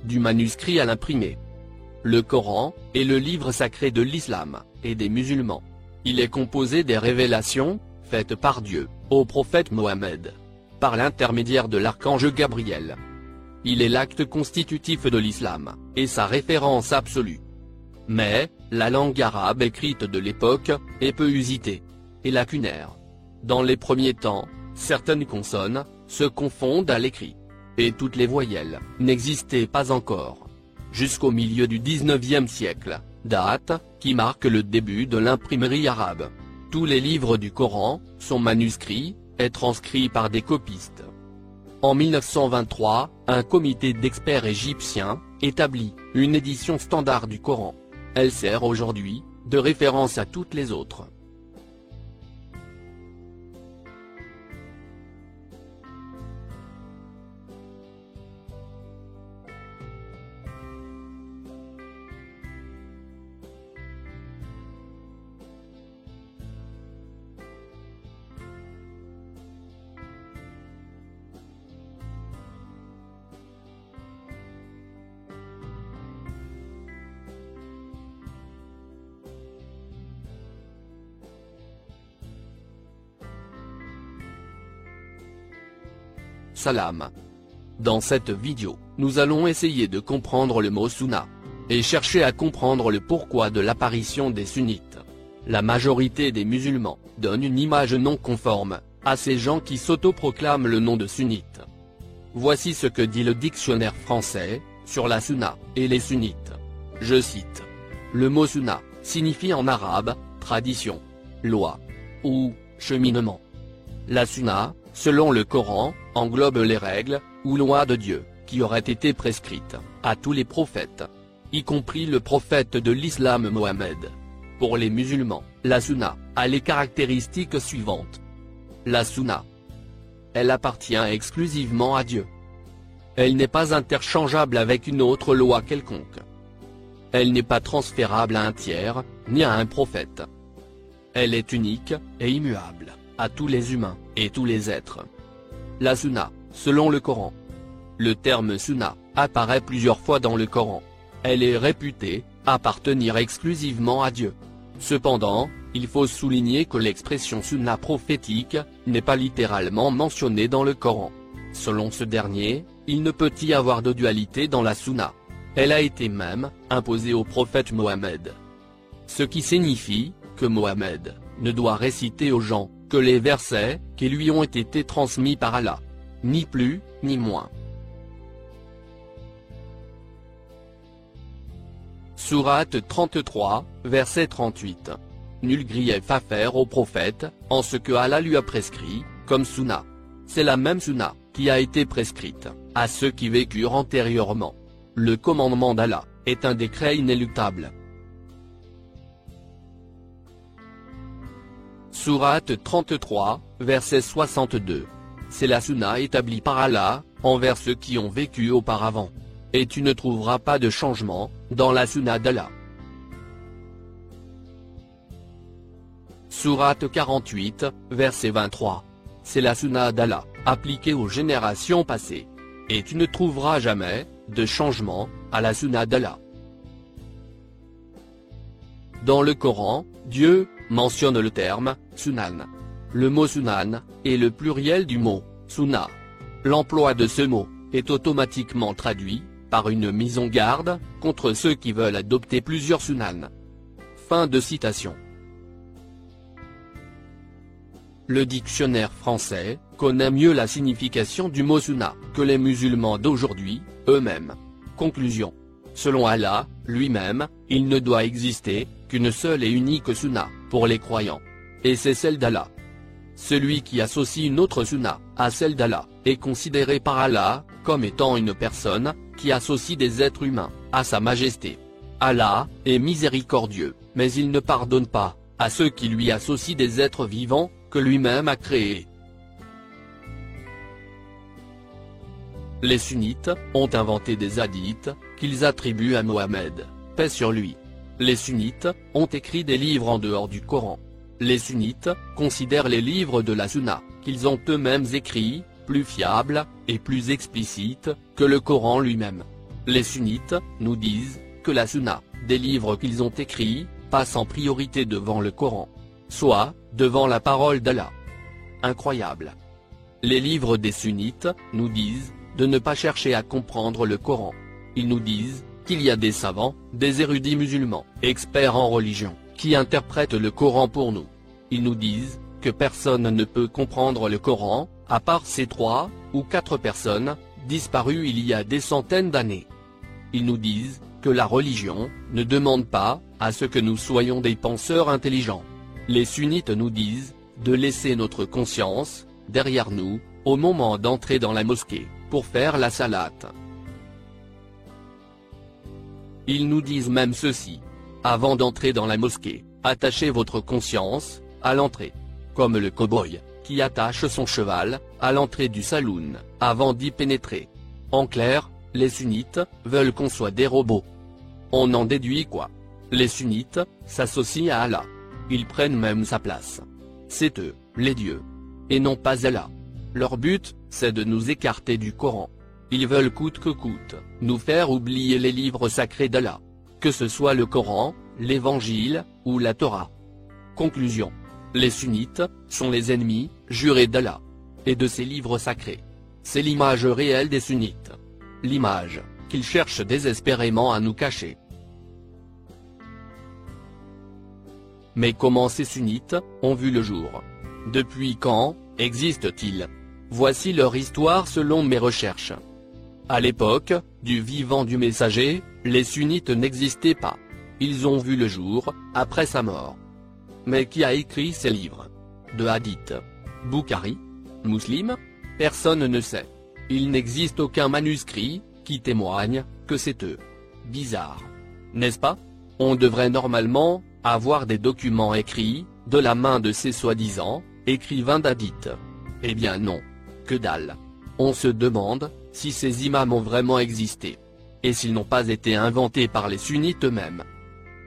du manuscrit à l'imprimé. Le Coran est le livre sacré de l'islam et des musulmans. Il est composé des révélations faites par Dieu au prophète Mohammed, par l'intermédiaire de l'archange Gabriel. Il est l'acte constitutif de l'islam, et sa référence absolue. Mais, la langue arabe écrite de l'époque est peu usitée et lacunaire. Dans les premiers temps, certaines consonnes se confondent à l'écrit, et toutes les voyelles n'existaient pas encore. Jusqu'au milieu du XIXe siècle, date qui marque le début de l'imprimerie arabe. Tous les livres du Coran sont manuscrits et transcrits par des copistes. En 1923, un comité d'experts égyptiens établit une édition standard du Coran. Elle sert aujourd'hui de référence à toutes les autres. Salam. Dans cette vidéo, nous allons essayer de comprendre le mot sunna, et chercher à comprendre le pourquoi de l'apparition des sunnites. La majorité des musulmans donne une image non conforme à ces gens qui s'autoproclament le nom de sunnites. Voici ce que dit le dictionnaire français sur la sunna et les sunnites. Je cite. Le mot sunna signifie en arabe tradition, loi ou cheminement. La sunna, selon le Coran, englobe les règles ou lois de Dieu qui auraient été prescrites à tous les prophètes, y compris le prophète de l'islam Mohammed. Pour les musulmans, la sunna a les caractéristiques suivantes. La sunna, elle appartient exclusivement à Dieu. Elle n'est pas interchangeable avec une autre loi quelconque. Elle n'est pas transférable à un tiers, ni à un prophète. Elle est unique et immuable à tous les humains et tous les êtres. La sunna, selon le Coran. Le terme sunna apparaît plusieurs fois dans le Coran. Elle est réputée appartenir exclusivement à Dieu. Cependant, il faut souligner que l'expression sunna prophétique n'est pas littéralement mentionnée dans le Coran. Selon ce dernier, il ne peut y avoir de dualité dans la sunna. Elle a été même imposée au prophète Mohammed. Ce qui signifie que Mohammed ne doit réciter aux gens que les versets qui lui ont été transmis par Allah. Ni plus, ni moins. Sourate 33, verset 38. Nul grief à faire au prophète, en ce que Allah lui a prescrit, comme sunna. C'est la même sunna qui a été prescrite à ceux qui vécurent antérieurement. Le commandement d'Allah est un décret inéluctable. Sourate 33, verset 62. C'est la sunna établie par Allah, envers ceux qui ont vécu auparavant. Et tu ne trouveras pas de changement dans la sunna d'Allah. Sourate 48, verset 23. C'est la sunna d'Allah, appliquée aux générations passées. Et tu ne trouveras jamais de changement à la sunna d'Allah. Dans le Coran, Dieu mentionne le terme sunan. Le mot sunan est le pluriel du mot sunna. L'emploi de ce mot est automatiquement traduit par une mise en garde contre ceux qui veulent adopter plusieurs sunan. Fin de citation. Le dictionnaire français connaît mieux la signification du mot sunna que les musulmans d'aujourd'hui, eux-mêmes. Conclusion. Selon Allah, lui-même, il ne doit exister qu'une seule et unique sunna pour les croyants. Et c'est celle d'Allah. Celui qui associe une autre sunna à celle d'Allah est considéré par Allah comme étant une personne qui associe des êtres humains à sa majesté. Allah est miséricordieux, mais il ne pardonne pas à ceux qui lui associent des êtres vivants que lui-même a créés. Les sunnites ont inventé des hadiths qu'ils attribuent à Mohammed, paix sur lui. Les sunnites ont écrit des livres en dehors du Coran. Les sunnites considèrent les livres de la sunna qu'ils ont eux-mêmes écrits plus fiables et plus explicites que le Coran lui-même. Les sunnites nous disent que la sunna, des livres qu'ils ont écrits, passe en priorité devant le Coran, soit devant la parole d'Allah. Incroyable. Les livres des sunnites nous disent de ne pas chercher à comprendre le Coran. Ils nous disent qu'il y a des savants, des érudits musulmans, experts en religion, qui interprètent le Coran pour nous. Ils nous disent que personne ne peut comprendre le Coran, à part ces 3 ou 4 personnes, disparues il y a des centaines d'années. Ils nous disent que la religion ne demande pas à ce que nous soyons des penseurs intelligents. Les sunnites nous disent de laisser notre conscience derrière nous, au moment d'entrer dans la mosquée, pour faire la salate. Ils nous disent même ceci. Avant d'entrer dans la mosquée, attachez votre conscience à l'entrée. Comme le cow-boy qui attache son cheval à l'entrée du saloon avant d'y pénétrer. En clair, les sunnites veulent qu'on soit des robots. On en déduit quoi? Les sunnites s'associent à Allah. Ils prennent même sa place. C'est eux, les dieux. Et non pas Allah. Leur but, c'est de nous écarter du Coran. Ils veulent coûte que coûte, nous faire oublier les livres sacrés d'Allah. Que ce soit le Coran, l'Évangile, ou la Torah. Conclusion. Les sunnites sont les ennemis jurés d'Allah. Et de ses livres sacrés. C'est l'image réelle des sunnites. L'image qu'ils cherchent désespérément à nous cacher. Mais comment ces sunnites ont vu le jour? Depuis quand existent-ils? Voici leur histoire selon mes recherches. À l'époque du vivant du messager, les sunnites n'existaient pas. Ils ont vu le jour après sa mort. Mais qui a écrit ces livres? De hadith? Bukhari? Muslim? Personne ne sait. Il n'existe aucun manuscrit qui témoigne que c'est eux. Bizarre. N'est-ce pas? On devrait normalement avoir des documents écrits de la main de ces soi-disant écrivains d'hadith. Eh bien non. Que dalle. On se demande si ces imams ont vraiment existé. Et s'ils n'ont pas été inventés par les sunnites eux-mêmes.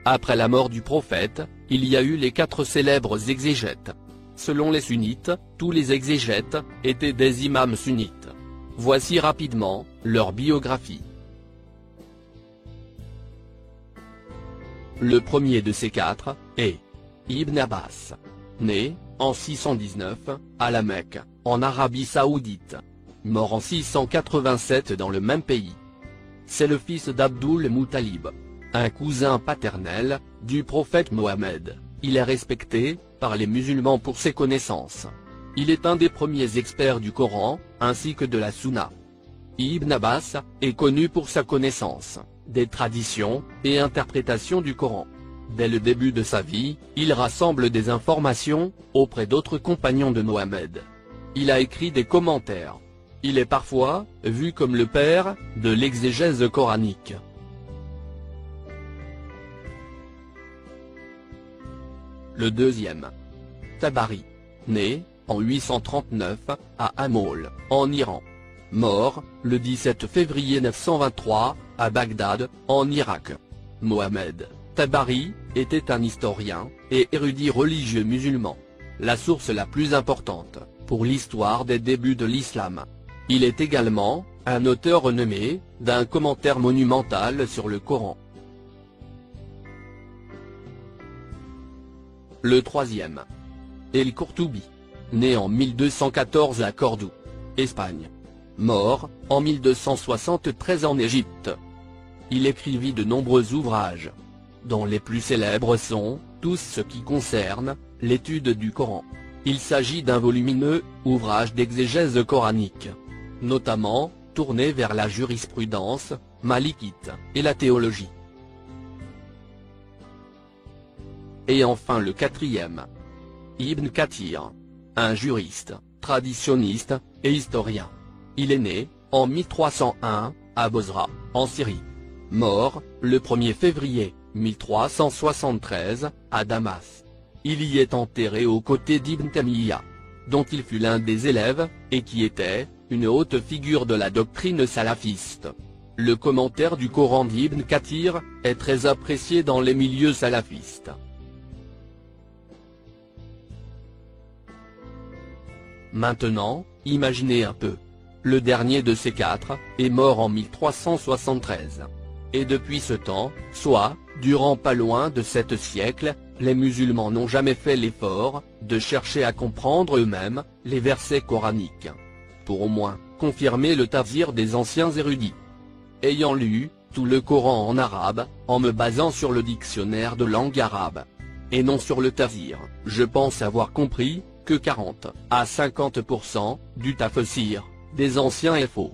Après la mort du prophète, il y a eu les 4 célèbres exégètes. Selon les sunnites, tous les exégètes étaient des imams sunnites. Voici rapidement leur biographie. Le premier de ces 4 est Ibn Abbas. Né en 619, à la Mecque, en Arabie Saoudite. Mort en 687 dans le même pays. C'est le fils d'Abdul Muttalib, un cousin paternel du prophète Mohammed. Il est respecté par les musulmans pour ses connaissances. Il est un des premiers experts du Coran, ainsi que de la Sunna. Ibn Abbas est connu pour sa connaissance des traditions et interprétations du Coran. Dès le début de sa vie, il rassemble des informations auprès d'autres compagnons de Mohammed. Il a écrit des commentaires. Il est parfois vu comme le père de l'exégèse coranique. Le deuxième. Tabari. Né en 839 à Amol, en Iran. Mort le 17 février 923 à Bagdad, en Irak. Mohammed Tabari était un historien et érudit religieux musulman. La source la plus importante pour l'histoire des débuts de l'islam. Il est également un auteur renommé d'un commentaire monumental sur le Coran. Le troisième. El-Qurtubi. Né en 1214 à Cordoue, Espagne. Mort en 1273 en Égypte. Il écrivit de nombreux ouvrages, dont les plus célèbres sont tous ceux qui concernent l'étude du Coran. Il s'agit d'un volumineux ouvrage d'exégèse coranique, notamment tourné vers la jurisprudence malikite et la théologie. Et enfin le quatrième. Ibn Kathir. Un juriste, traditionniste et historien. Il est né en 1301 à Bosra, en Syrie. Mort le 1er février 1373 à Damas. Il y est enterré aux côtés d'Ibn Taymiyyah, dont il fut l'un des élèves, et qui était une haute figure de la doctrine salafiste. Le commentaire du Coran d'Ibn Kathir est très apprécié dans les milieux salafistes. Maintenant, imaginez un peu. le dernier de ces quatre, est mort en 1373. Et depuis ce temps, soit, durant pas loin de 7 siècles, les musulmans n'ont jamais fait l'effort de chercher à comprendre eux-mêmes les versets coraniques, pour au moins confirmer le tafsir des anciens érudits. Ayant lu tout le Coran en arabe, en me basant sur le dictionnaire de langue arabe, et non sur le tafsir, je pense avoir compris que 40 à 50% du tafsir des anciens est faux.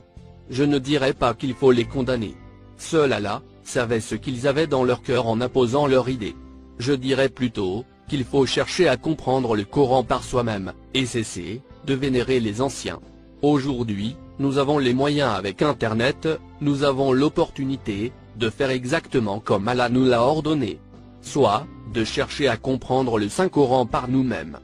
Je ne dirais pas qu'il faut les condamner. Seul Allah savait ce qu'ils avaient dans leur cœur en imposant leur idée. Je dirais plutôt qu'il faut chercher à comprendre le Coran par soi-même, et cesser de vénérer les anciens. Aujourd'hui, nous avons les moyens avec Internet, nous avons l'opportunité de faire exactement comme Allah nous l'a ordonné. Soit, de chercher à comprendre le Saint-Coran par nous-mêmes.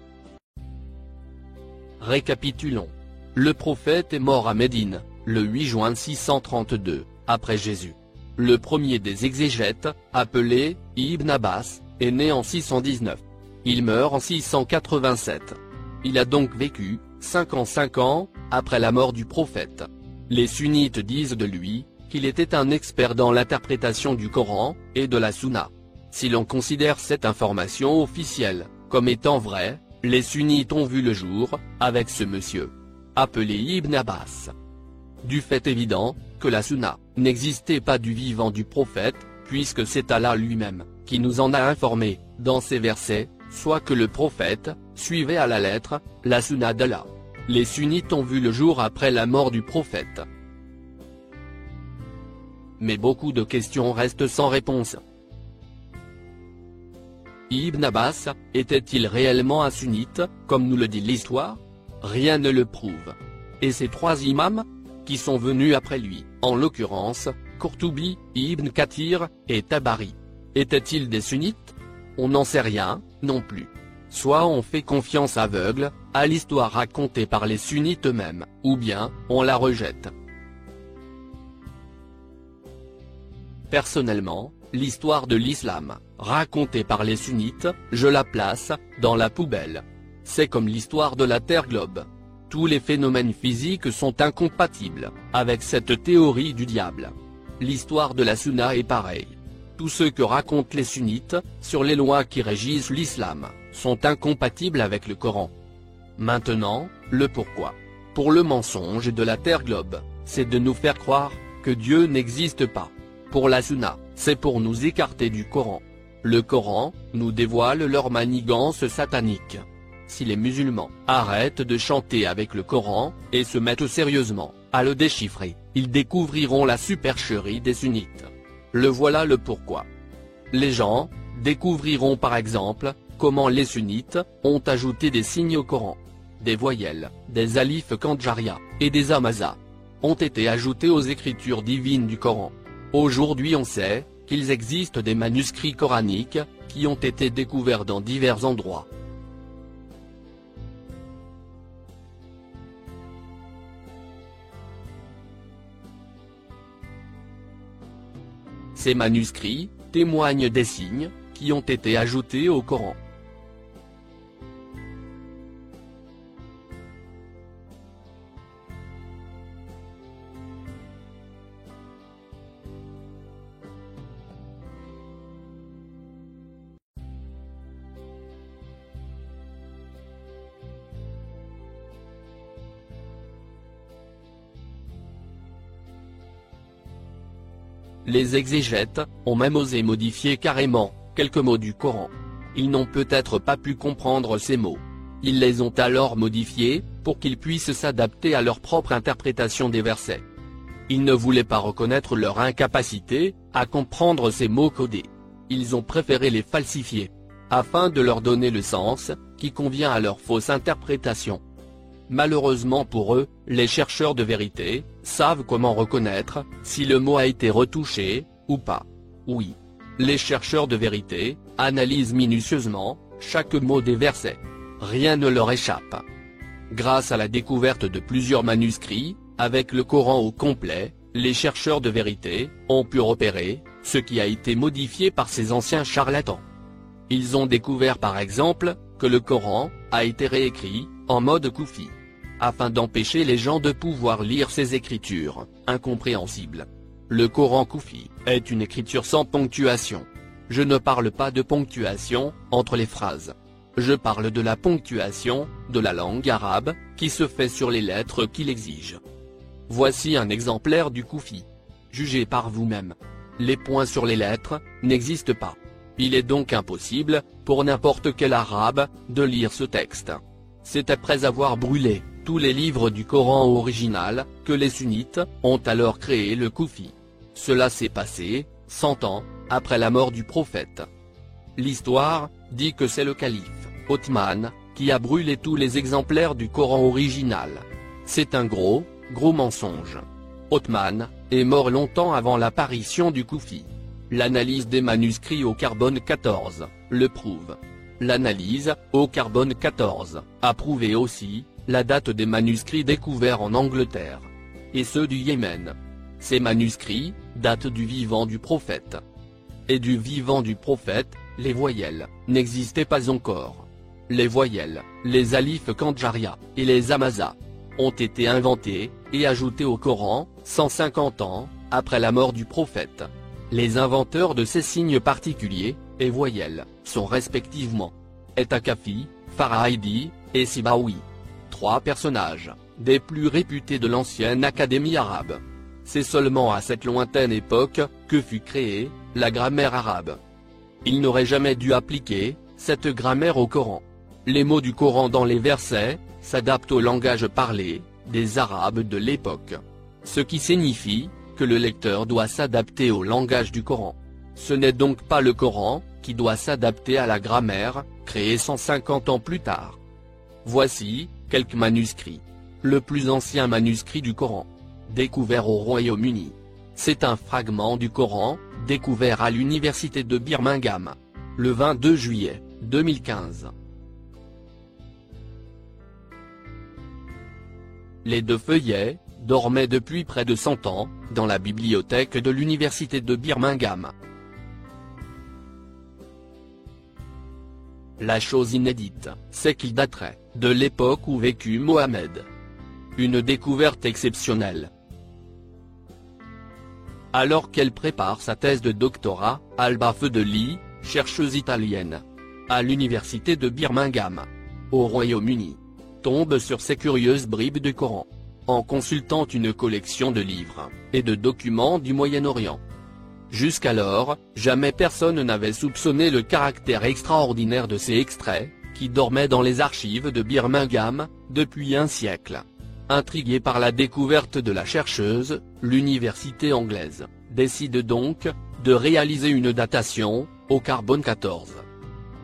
Récapitulons. Le prophète est mort à Médine, le 8 juin 632, après Jésus. Le premier des exégètes, appelé Ibn Abbas, est né en 619. Il meurt en 687. Il a donc vécu 55 ans après la mort du prophète. Les sunnites disent de lui qu'il était un expert dans l'interprétation du Coran et de la Sunna. Si l'on considère cette information officielle comme étant vraie, les sunnites ont vu le jour avec ce monsieur, appelé Ibn Abbas. Du fait évident que la Sunna n'existait pas du vivant du prophète, puisque c'est Allah lui-même qui nous en a informé dans ces versets, soit que le prophète suivait à la lettre la Sunna d'Allah. Les sunnites ont vu le jour après la mort du prophète. Mais beaucoup de questions restent sans réponse. Ibn Abbas était-il réellement un sunnite, comme nous le dit l'histoire? Rien ne le prouve. Et ces 3 imams, qui sont venus après lui, en l'occurrence, Qurtubi, Ibn Kathir, et Tabari, étaient-ils des sunnites? On n'en sait rien, non plus. Soit on fait confiance aveugle à l'histoire racontée par les sunnites eux-mêmes, ou bien on la rejette. Personnellement, l'histoire de l'islam, racontée par les sunnites, je la place dans la poubelle. C'est comme l'histoire de la Terre globe. Tous les phénomènes physiques sont incompatibles avec cette théorie du diable. L'histoire de la Sunna est pareille. Tout ce que racontent les sunnites sur les lois qui régissent l'islam sont incompatibles avec le Coran. Maintenant, le pourquoi. Pour le mensonge de la Terre globe, c'est de nous faire croire que Dieu n'existe pas. Pour la Sunna, c'est pour nous écarter du Coran. Le Coran nous dévoile leur manigance satanique. Si les musulmans arrêtent de chanter avec le Coran et se mettent sérieusement à le déchiffrer, ils découvriront la supercherie des sunnites. Le voilà le pourquoi. Les gens découvriront par exemple comment les sunnites ont ajouté des signes au Coran. Des voyelles, des alifs kandjaria et des hamazas ont été ajoutés aux écritures divines du Coran. Aujourd'hui on sait qu'il existe des manuscrits coraniques qui ont été découverts dans divers endroits. Ces manuscrits témoignent des signes qui ont été ajoutés au Coran. Les exégètes ont même osé modifier carrément quelques mots du Coran. Ils n'ont peut-être pas pu comprendre ces mots. Ils les ont alors modifiés pour qu'ils puissent s'adapter à leur propre interprétation des versets. Ils ne voulaient pas reconnaître leur incapacité à comprendre ces mots codés. Ils ont préféré les falsifier, afin de leur donner le sens qui convient à leur fausse interprétation. Malheureusement pour eux, les chercheurs de vérité savent comment reconnaître si le mot a été retouché ou pas. Oui, les chercheurs de vérité analysent minutieusement chaque mot des versets. Rien ne leur échappe. Grâce à la découverte de plusieurs manuscrits, avec le Coran au complet, les chercheurs de vérité ont pu repérer ce qui a été modifié par ces anciens charlatans. Ils ont découvert par exemple que le Coran a été réécrit en mode koufi. afin d'empêcher les gens de pouvoir lire ces écritures incompréhensibles. Le Coran koufi est une écriture sans ponctuation. Je ne parle pas de ponctuation entre les phrases. Je parle de la ponctuation de la langue arabe, qui se fait sur les lettres qu'il exige. Voici un exemplaire du koufi. Jugez par vous-même. Les points sur les lettres n'existent pas. Il est donc impossible, pour n'importe quel arabe, de lire ce texte. C'est après avoir brûlé tous les livres du Coran original, que les sunnites ont alors créé le koufi. Cela s'est passé 100 ans après la mort du prophète. L'histoire dit que c'est le calife Othman qui a brûlé tous les exemplaires du Coran original. C'est un gros mensonge. Othman est mort longtemps avant l'apparition du koufi. L'analyse des manuscrits au carbone 14 le prouve. L'analyse au carbone 14 a prouvé aussi la date des manuscrits découverts en Angleterre et ceux du Yémen. Ces manuscrits datent du vivant du prophète. Et du vivant du prophète, les voyelles n'existaient pas encore. Les voyelles, les alifs kandjaria et les hamazas ont été inventés et ajoutés au Coran 150 ans après la mort du prophète. Les inventeurs de ces signes particuliers et voyelles sont respectivement Etakafi, Farahidi et Sibawi. 3 personnages des plus réputés de l'ancienne Académie arabe. C'est seulement à cette lointaine époque que fut créée la grammaire arabe. Il n'aurait jamais dû appliquer cette grammaire au Coran. Les mots du Coran dans les versets s'adaptent au langage parlé des Arabes de l'époque. Ce qui signifie que le lecteur doit s'adapter au langage du Coran. Ce n'est donc pas le Coran qui doit s'adapter à la grammaire créée 150 ans plus tard. Voici quelques manuscrits. Le plus ancien manuscrit du Coran, découvert au Royaume-Uni. C'est un fragment du Coran, découvert à l'université de Birmingham, le 22 juillet 2015. Les 2 feuillets dormaient depuis près de 100 ans, dans la bibliothèque de l'université de Birmingham. La chose inédite, c'est qu'il daterait de l'époque où vécut Mohammed. Une découverte exceptionnelle. Alors qu'elle prépare sa thèse de doctorat, Alba Fedeli, chercheuse italienne, à l'université de Birmingham, au Royaume-Uni, tombe sur ces curieuses bribes de Coran, en consultant une collection de livres et de documents du Moyen-Orient. Jusqu'alors, jamais personne n'avait soupçonné le caractère extraordinaire de ces extraits, qui dormaient dans les archives de Birmingham depuis un siècle. Intriguée par la découverte de la chercheuse, l'université anglaise décide donc de réaliser une datation au carbone 14.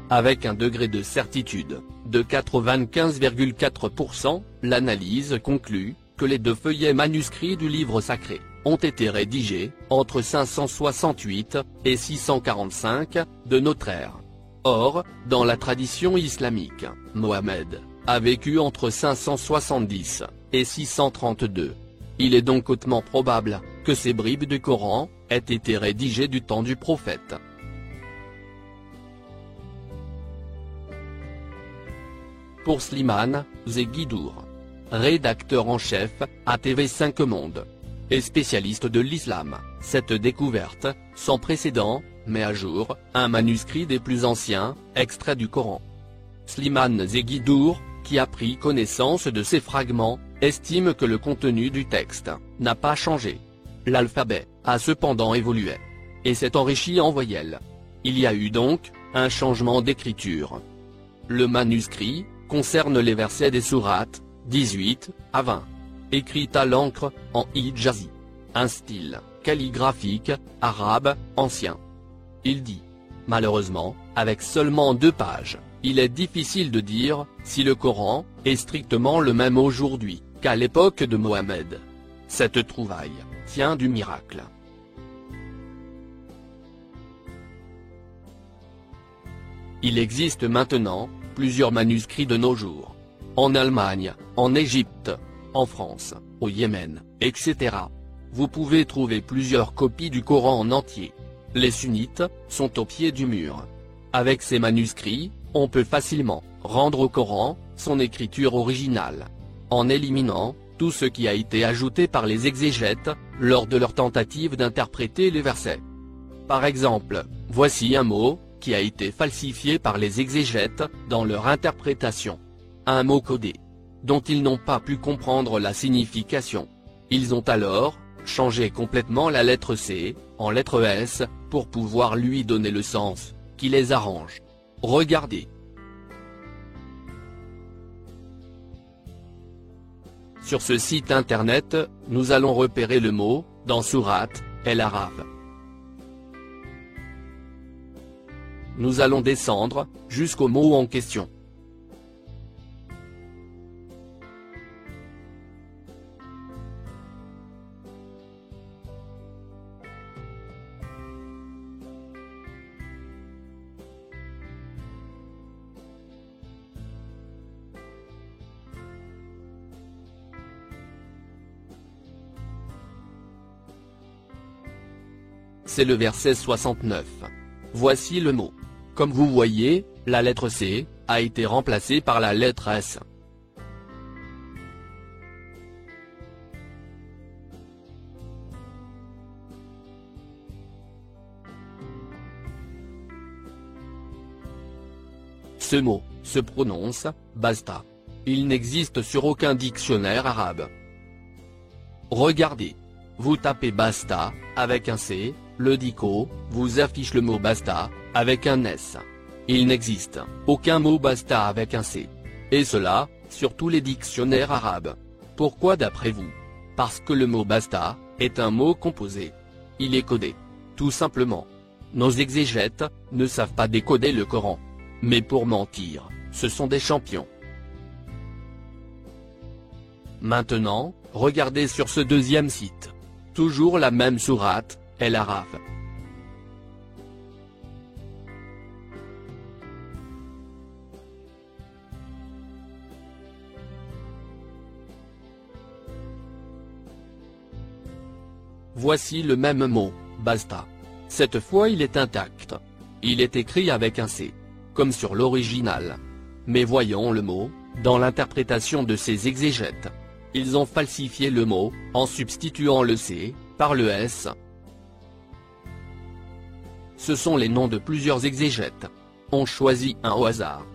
Avec un degré de certitude de 95,4%, l'analyse conclut que les 2 feuillets manuscrits du livre sacré ont été rédigés entre 568 et 645 de notre ère. Or, dans la tradition islamique, Mohammed a vécu entre 570 et 632. Il est donc hautement probable que ces bribes du Coran aient été rédigées du temps du prophète. Pour Slimane Zeguidour, rédacteur en chef à TV5 Monde, et spécialiste de l'islam, cette découverte, sans précédent, met à jour un manuscrit des plus anciens extraits du Coran. Slimane Zeguidour, qui a pris connaissance de ces fragments, estime que le contenu du texte n'a pas changé. L'alphabet a cependant évolué et s'est enrichi en voyelles. Il y a eu donc un changement d'écriture. Le manuscrit concerne les versets des sourates 18 à 20, écrits à l'encre en hijazi, un style calligraphique arabe ancien. Il dit: malheureusement, avec seulement 2 pages, il est difficile de dire si le Coran est strictement le même aujourd'hui qu'à l'époque de Mohammed. Cette trouvaille tient du miracle. Il existe maintenant plusieurs manuscrits de nos jours. En Allemagne, en Égypte, en France, au Yémen, etc. Vous pouvez trouver plusieurs copies du Coran en entier. Les sunnites sont au pied du mur. Avec ces manuscrits, on peut facilement rendre au Coran son écriture originale. en éliminant tout ce qui a été ajouté par les exégètes lors de leur tentative d'interpréter les versets. Par exemple, voici un mot qui a été falsifié par les exégètes dans leur interprétation. Un mot codé, dont ils n'ont pas pu comprendre la signification. Ils ont alors changé complètement la lettre C en lettre S pour pouvoir lui donner le sens qui les arrange. Regardez. Sur ce site internet, nous allons repérer le mot dans sourate El-Araf. Nous allons descendre jusqu'au mot en question. C'est le verset 69. Voici le mot. Comme vous voyez, la lettre C a été remplacée par la lettre S. Ce mot se prononce basta. Il n'existe sur aucun dictionnaire arabe. Regardez. Vous tapez basta avec un C, le dico vous affiche le mot basta avec un S. Il n'existe aucun mot basta avec un C. Et cela, sur tous les dictionnaires arabes. Pourquoi d'après vous? Parce que le mot basta est un mot composé. Il est codé. Tout simplement. Nos exégètes ne savent pas décoder le Coran. Mais pour mentir, ce sont des champions. Maintenant, regardez sur ce deuxième site. Toujours la même sourate, El-Araf. Voici le même mot, basta. Cette fois il est intact. Il est écrit avec un C, comme sur l'original. Mais voyons le mot, dans l'interprétation de ces exégètes. Ils ont falsifié le mot, en substituant le C, par le S. Ce sont les noms de plusieurs exégètes. On choisit un au hasard.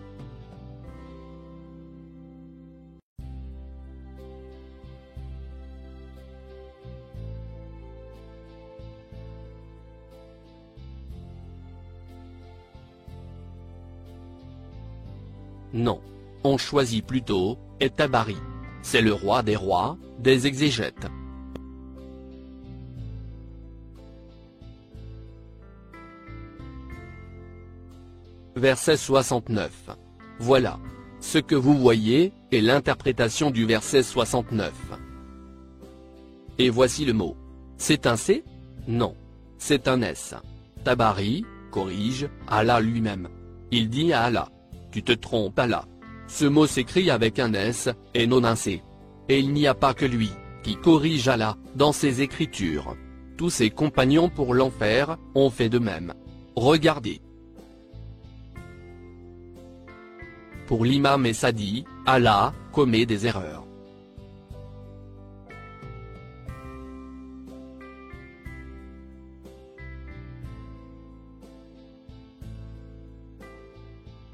Non. On choisit plutôt Et-Tabari. C'est le roi des rois, des exégètes. Verset 69. Voilà. Ce que vous voyez est l'interprétation du verset 69. Et voici le mot. C'est un C? Non. C'est un S. Tabari corrige Allah lui-même. Il dit à Allah. Tu te trompes Allah. Ce mot s'écrit avec un S, et non un C. Et il n'y a pas que lui, qui corrige Allah, dans ses écritures. Tous ses compagnons pour l'enfer, ont fait de même. Regardez. Pour l'imam et Sadi, Allah commet des erreurs.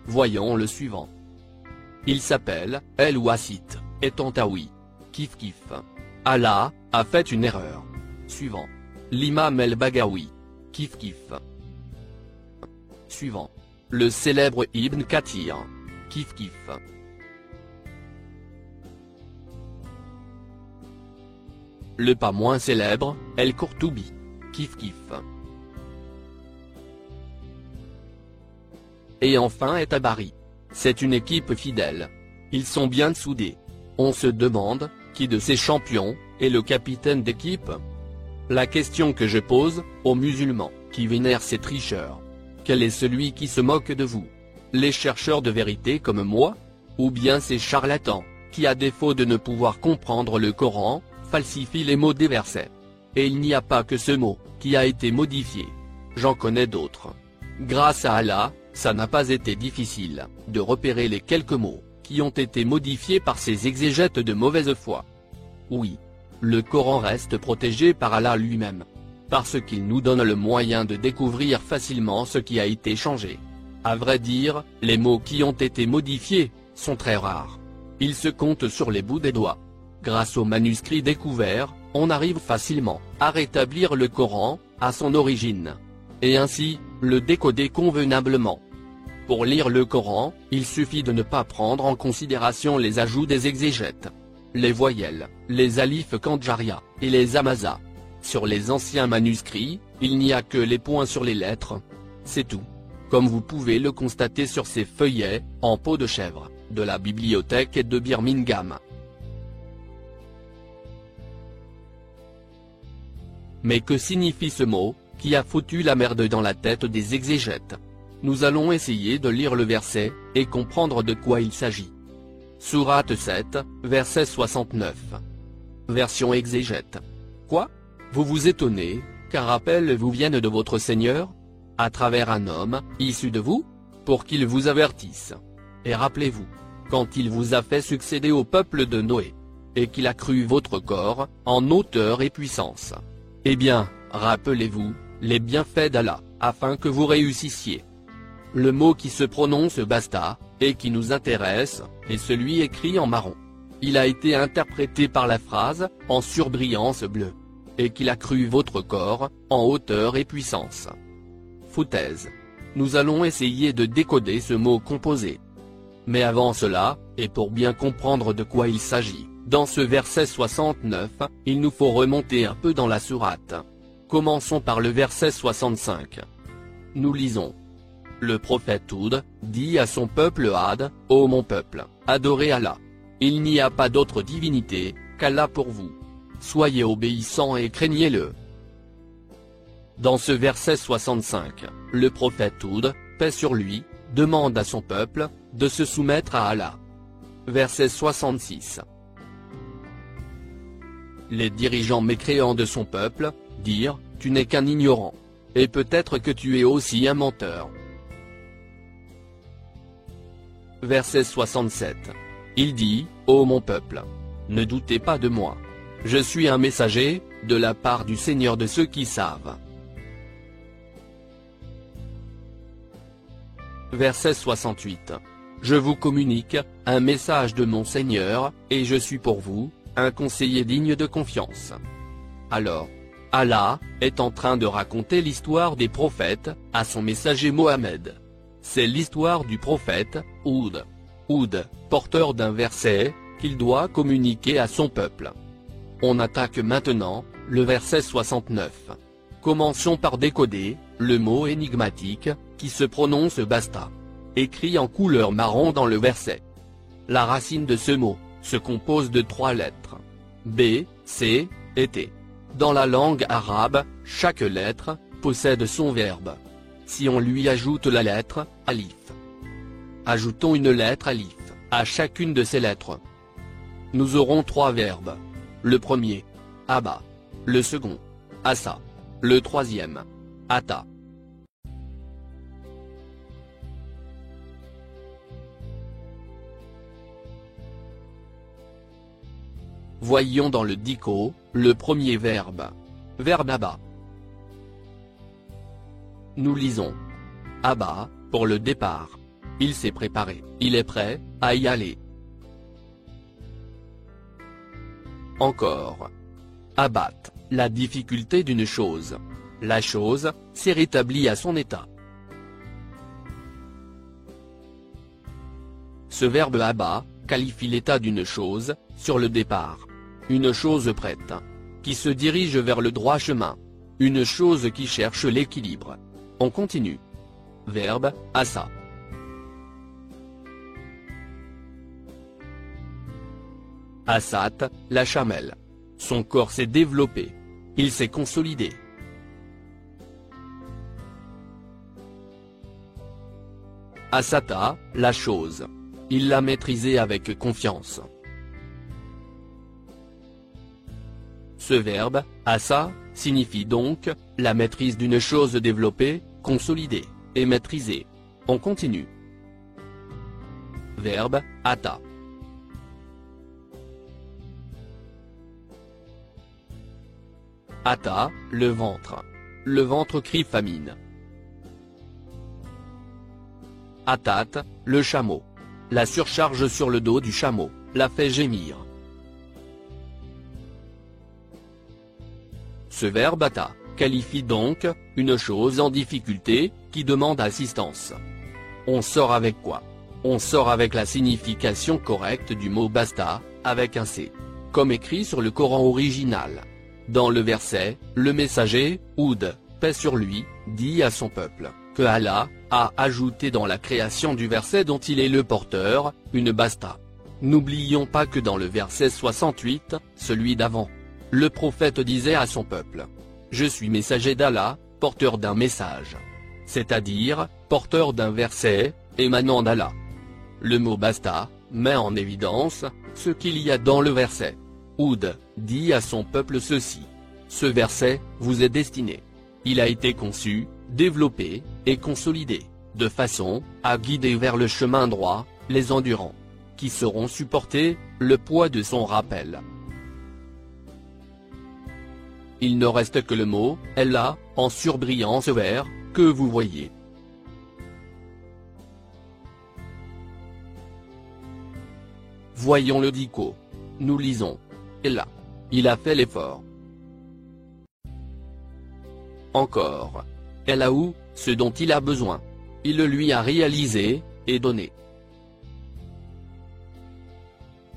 Voyons le suivant. Il s'appelle El-Wasit, et Tantawi. Kif kif. Allah a fait une erreur. Suivant. L'imam El-Bagawi. Kif kif. Suivant. Le célèbre Ibn Kathir. Kif kif. Le pas moins célèbre, El-Qurtubi. Kif kif. Et enfin Et-Tabari. C'est une équipe fidèle. Ils sont bien soudés. On se demande, qui de ces champions est le capitaine d'équipe? La question que je pose, aux musulmans, qui vénèrent ces tricheurs. Quel est celui qui se moque de vous? Les chercheurs de vérité comme moi? Ou bien ces charlatans, qui à défaut de ne pouvoir comprendre le Coran, falsifient les mots des versets? Et il n'y a pas que ce mot, qui a été modifié. J'en connais d'autres. Grâce à Allah, ça n'a pas été difficile, de repérer les quelques mots, qui ont été modifiés par ces exégètes de mauvaise foi. Oui. Le Coran reste protégé par Allah lui-même. Parce qu'il nous donne le moyen de découvrir facilement ce qui a été changé. À vrai dire, les mots qui ont été modifiés sont très rares. Ils se comptent sur les bouts des doigts. Grâce aux manuscrits découverts, on arrive facilement à rétablir le Coran à son origine. Et ainsi, le décoder convenablement. Pour lire le Coran, il suffit de ne pas prendre en considération les ajouts des exégètes. Les voyelles, les alifs kandjaria, et les hamazas. Sur les anciens manuscrits, il n'y a que les points sur les lettres. C'est tout. Comme vous pouvez le constater sur ces feuillets, en peau de chèvre, de la bibliothèque de Birmingham. Mais que signifie ce mot, qui a foutu la merde dans la tête des exégètes? Nous allons essayer de lire le verset, et comprendre de quoi il s'agit. Sourate 7, verset 69. Version exégète. Quoi? Vous vous étonnez, car appel vous vienne de votre Seigneur, à travers un homme, issu de vous, pour qu'il vous avertisse. Et rappelez-vous, quand il vous a fait succéder au peuple de Noé, et qu'il a cru votre corps, en hauteur et puissance. Eh bien, rappelez-vous, les bienfaits d'Allah, afin que vous réussissiez. Le mot qui se prononce basta, et qui nous intéresse, est celui écrit en marron. Il a été interprété par la phrase, en surbrillance bleue. Et qu'il a cru votre corps, en hauteur et puissance. Foutaise. Nous allons essayer de décoder ce mot composé. Mais avant cela, et pour bien comprendre de quoi il s'agit, dans ce verset 69, il nous faut remonter un peu dans la sourate. Commençons par le verset 65. Nous lisons. Le prophète Houd dit à son peuple Ad, « Ô mon peuple, adorez Allah. Il n'y a pas d'autre divinité qu'Allah pour vous. Soyez obéissants et craignez-le. » Dans ce verset 65, le prophète Houd, paix sur lui, demande à son peuple de se soumettre à Allah. Verset 66. Les dirigeants mécréants de son peuple dirent, « Tu n'es qu'un ignorant. Et peut-être que tu es aussi un menteur. » Verset 67. Il dit, « Ô mon peuple, ne doutez pas de moi. Je suis un messager, de la part du Seigneur de ceux qui savent. » Verset 68. Je vous communique un message de mon Seigneur, et je suis pour vous un conseiller digne de confiance. Alors, Allah est en train de raconter l'histoire des prophètes à son messager Mohammed. C'est l'histoire du prophète Houd. Houd, porteur d'un verset qu'il doit communiquer à son peuple. On attaque maintenant le verset 69. Commençons par décoder le mot énigmatique qui se prononce basta, écrit en couleur marron dans le verset. La racine de ce mot se compose de 3 lettres, B, C et T. Dans la langue arabe, chaque lettre possède son verbe. Si on lui ajoute la lettre alif. Ajoutons une lettre alif à chacune de ces lettres. Nous aurons 3 verbes. Le premier, aba. Le second, asa. Le troisième, ata. Voyons dans le dico, le premier verbe. Verbe aba. Nous lisons. Aba, pour le départ. Il s'est préparé, il est prêt à y aller. Encore. Abat, la difficulté d'une chose. La chose s'est rétablie à son état. Ce verbe aba qualifie l'état d'une chose, sur le départ. Une chose prête, qui se dirige vers le droit chemin. Une chose qui cherche l'équilibre. On continue. Verbe, asa. Asat, la chamelle. Son corps s'est développé. Il s'est consolidé. Asata, la chose. Il l'a maîtrisée avec confiance. Ce verbe, asa, signifie donc la maîtrise d'une chose développée, consolidée et maîtrisée. On continue. Verbe, ata. Ata, le ventre. Le ventre crie famine. Atat, le chameau. La surcharge sur le dos du chameau la fait gémir. Ce verbe ata qualifie donc une chose en difficulté qui demande assistance. On sort avec quoi? On sort avec la signification correcte du mot basta, avec un C. Comme écrit sur le Coran original. Dans le verset, le messager, Houd, paix sur lui, dit à son peuple, que Allah a ajouté dans la création du verset dont il est le porteur, une basta. N'oublions pas que dans le verset 68, celui d'avant, le prophète disait à son peuple, « Je suis messager d'Allah, porteur d'un message. » C'est-à-dire, porteur d'un verset, émanant d'Allah. Le mot basta met en évidence ce qu'il y a dans le verset. Houd dit à son peuple ceci. Ce verset vous est destiné. Il a été conçu, développé et consolidé, de façon à guider vers le chemin droit les endurants, qui sauront supporter le poids de son rappel. Il ne reste que le mot « Allah » en surbrillance vert, que vous voyez. Voyons le dico. Nous lisons. Et là, il a fait l'effort. Encore. Elle a eu ce dont il a besoin. Il le lui a réalisé, et donné.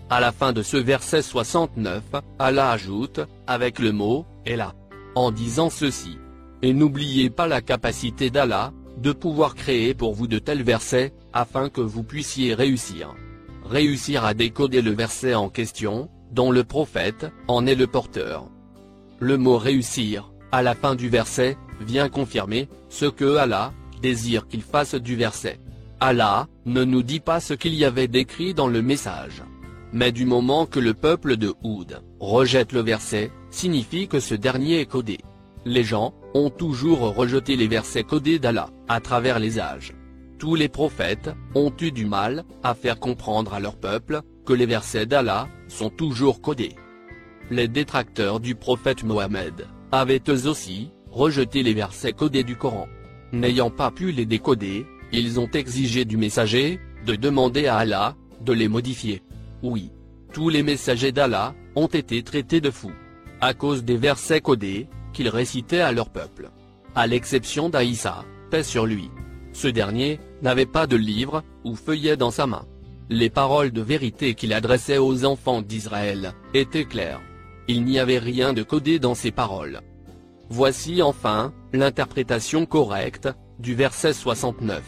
À la fin de ce verset 69, Allah ajoute, avec le mot « et là », en disant ceci. Et n'oubliez pas la capacité d'Allah, de pouvoir créer pour vous de tels versets, afin que vous puissiez réussir. Réussir à décoder le verset en question, dont le prophète en est le porteur. Le mot « réussir » à la fin du verset vient confirmer ce que Allah désire qu'il fasse du verset. Allah ne nous dit pas ce qu'il y avait décrit dans le message. Mais du moment que le peuple de Houd rejette le verset, signifie que ce dernier est codé. Les gens ont toujours rejeté les versets codés d'Allah à travers les âges. Tous les prophètes ont eu du mal à faire comprendre à leur peuple que les versets d'Allah sont toujours codés. Les détracteurs du prophète Mohammed avaient eux aussi rejeté les versets codés du Coran. N'ayant pas pu les décoder, ils ont exigé du messager de demander à Allah de les modifier. Oui, tous les messagers d'Allah ont été traités de fous à cause des versets codés qu'ils récitaient à leur peuple. À l'exception d'Aïssa, paix sur lui. Ce dernier n'avait pas de livre ou feuillet dans sa main. Les paroles de vérité qu'il adressait aux enfants d'Israël étaient claires. Il n'y avait rien de codé dans ces paroles. Voici enfin l'interprétation correcte du verset 69.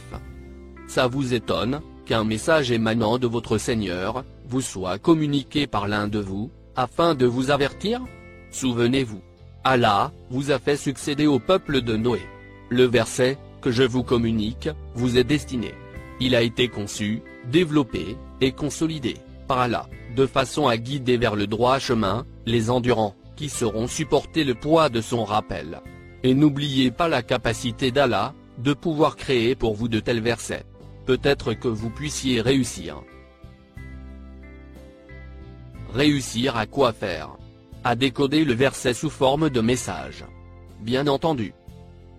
Ça vous étonne qu'un message émanant de votre Seigneur vous soit communiqué par l'un de vous, afin de vous avertir? Souvenez-vous, Allah vous a fait succéder au peuple de Noé. Le verset que je vous communique vous est destiné. Il a été conçu, développé et consolidé par Allah, de façon à guider vers le droit chemin les endurants, qui sauront supporter le poids de son rappel. Et n'oubliez pas la capacité d'Allah de pouvoir créer pour vous de tels versets. Peut-être que vous puissiez réussir. Réussir à quoi faire? À décoder le verset sous forme de message. Bien entendu.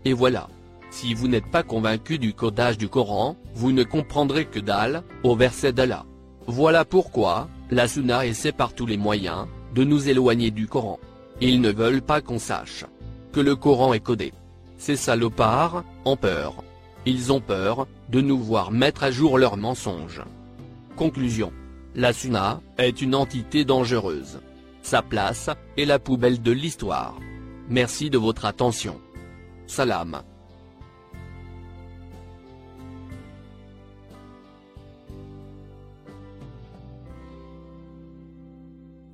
Et voilà. Si vous n'êtes pas convaincu du codage du Coran, vous ne comprendrez que dalle au verset d'Allah. Voilà pourquoi la Sunna essaie par tous les moyens de nous éloigner du Coran. Ils ne veulent pas qu'on sache que le Coran est codé. Ces salopards ont peur. Ils ont peur de nous voir mettre à jour leurs mensonges. Conclusion. La Sunna est une entité dangereuse. Sa place est la poubelle de l'histoire. Merci de votre attention. Salam.